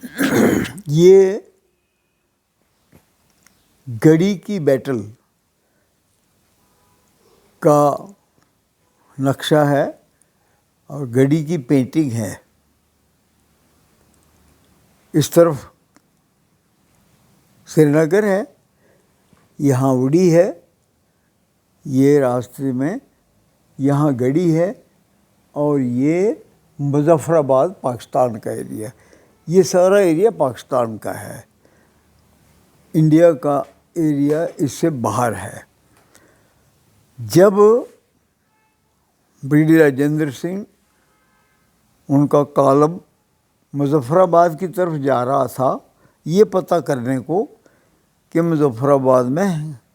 یہ گڑی کی بیٹل کا نقشہ ہے اور گڑی کی پینٹنگ ہے. اس طرف سری نگر ہے، یہاں اڑی ہے، یہ راستے میں یہاں گڑی ہے، اور یہ مظفر آباد پاکستان کا ایریا. یہ سارا ایریا پاکستان کا ہے، انڈیا کا ایریا اس سے باہر ہے. جب بریگیڈیئر راجندر سنگھ ان کا کالم مظفر آباد کی طرف جا رہا تھا یہ پتہ کرنے کو کہ مظفر آباد میں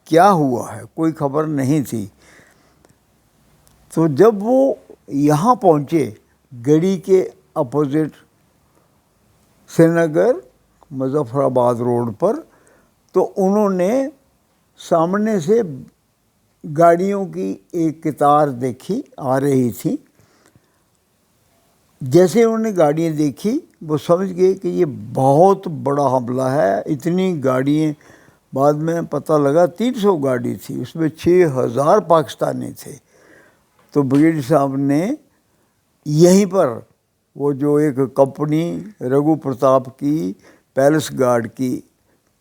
کیا ہوا ہے، کوئی خبر نہیں تھی. تو جب وہ یہاں پہنچے گڑی کے اپوزٹ سری نگر مظفر آباد روڈ پر، تو انہوں نے سامنے سے گاڑیوں کی ایک قطار دیکھی آ رہی تھی. جیسے انہوں نے گاڑیاں دیکھی وہ سمجھ گئے کہ یہ بہت بڑا حملہ ہے. اتنی گاڑیاں، بعد میں پتہ لگا 300 گاڑی تھی، اس میں 6000 پاکستانی تھے. تو بریگیڈیئر صاحب نے یہیں پر وہ جو ایک کمپنی رگھو پرتاپ کی پیلس گارڈ کی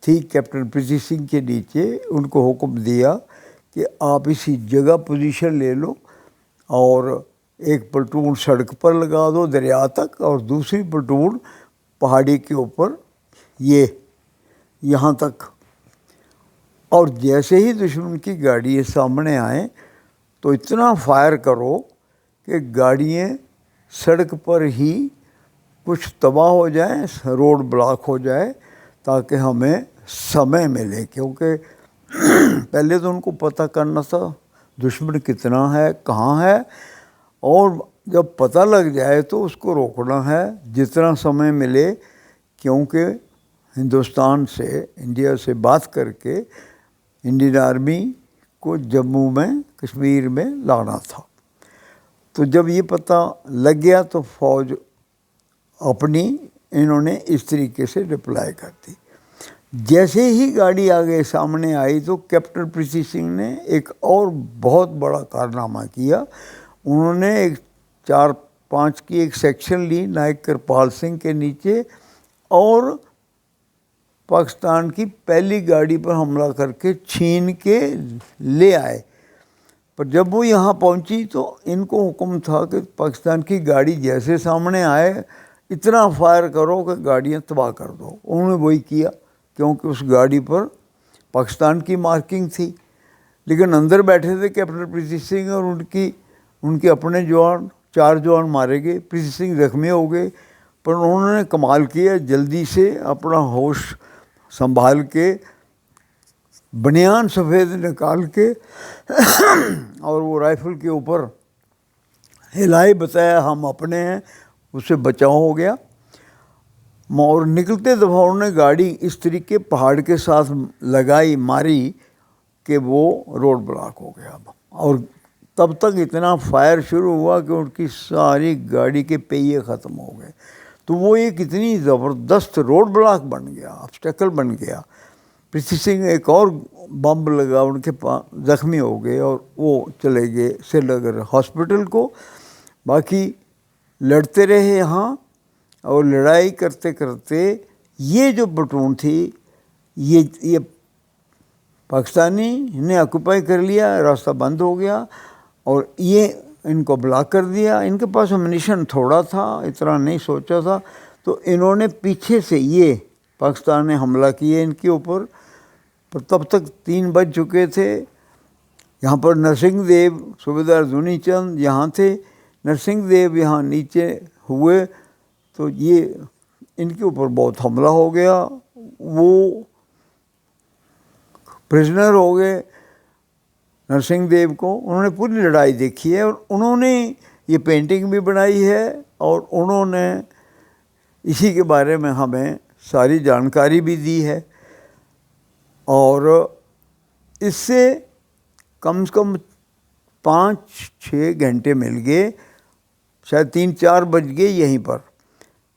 تھی کیپٹن پریتی سنگھ کے نیچے، ان کو حکم دیا کہ آپ اسی جگہ پوزیشن لے لو اور ایک پلٹون سڑک پر لگا دو دریا تک، اور دوسری پلٹون پہاڑی کے اوپر یہاں تک. اور جیسے ہی دشمن کی گاڑی سامنے آئیں تو اتنا فائر کرو کہ گاڑیاں سڑک پر ہی کچھ تباہ ہو جائیں، روڈ بلاک ہو جائے، تاکہ ہمیں سمے ملے. کیونکہ پہلے تو ان کو پتہ کرنا تھا دشمن کتنا ہے، کہاں ہے، اور جب پتہ لگ جائے تو اس کو روکنا ہے جتنا سمے ملے. کیونکہ ہندوستان سے، انڈیا سے بات کر کے انڈین آرمی کو جموں میں، کشمیر میں لانا تھا. تو جب یہ پتہ لگ گیا تو فوج اپنی انہوں نے اس طریقے سے رپلائی کر دی. جیسے ہی گاڑی آگے سامنے آئی تو کیپٹن پریتی سنگھ نے ایک اور بہت بڑا کارنامہ کیا. انہوں نے ایک 4-5 کی ایک سیکشن لی نائک کرپال سنگھ کے نیچے، اور پاکستان کی پہلی گاڑی پر حملہ کر کے چھین کے لے آئے. پر جب وہ یہاں پہنچی تو ان کو حکم تھا کہ پاکستان کی گاڑی جیسے سامنے آئے اتنا فائر کرو کہ گاڑیاں تباہ کر دو. انہوں نے وہی کیا، کیونکہ اس گاڑی پر پاکستان کی مارکنگ تھی. لیکن اندر بیٹھے تھے کیپٹن پریتی سنگھ، اور ان کے اپنے جوان، 4 جوان مارے گئے. پریتی سنگھ زخمی ہو گئے. پر انہوں نے کمال کیا، جلدی سے اپنا ہوش سنبھال کے بنیان سفید نکال کے اور وہ رائفل کے اوپر ہلائی، بتایا ہم اپنے ہیں، اس سے بچاؤ ہو گیا. اور نکلتے دفعہ انہوں نے گاڑی اس طریقے پہاڑ کے ساتھ لگائی، ماری کہ وہ روڈ بلاک ہو گیا. اور تب تک اتنا فائر شروع ہوا کہ ان کی ساری گاڑی کے پہیے ختم ہو گئے. تو وہ ایک اتنی زبردست روڈ بلاک بن گیا، آبسٹیکل بن گیا. پریتی سنگھ ایک اور بمب لگا ان کے پاس، زخمی ہو گئے، اور وہ چلے گئے سری نگر ہاسپٹل کو. باقی لڑتے رہے یہاں، اور لڑائی کرتے کرتے یہ جو پلٹون تھی یہ پاکستانی نے آکوپائی کر لیا، راستہ بند ہو گیا، اور یہ ان کو بلاک کر دیا. ان کے پاس امونیشن تھوڑا تھا، اتنا نہیں سوچا تھا. تو انہوں نے پیچھے سے یہ پاکستان نے حملہ کیا ان کے اوپر. پر تب تک 3 بج چکے تھے. یہاں پر نرسنگھ دیو، صوبیدار دھونی چند یہاں تھے. نرسنگھ دیو یہاں نیچے ہوئے تو یہ ان کے اوپر بہت حملہ ہو گیا. وہ پرزنر ہو گئے نرسنگھ دیو کو. انہوں نے پوری لڑائی دیکھی ہے، اور انہوں نے یہ پینٹنگ بھی بنائی ہے، اور انہوں نے اسی کے بارے میں ہمیں ساری جانکاری بھی دی ہے. اور اس سے کم سے کم 5-6 گھنٹے مل گئے، شاید 3-4 بج گئے یہیں پر.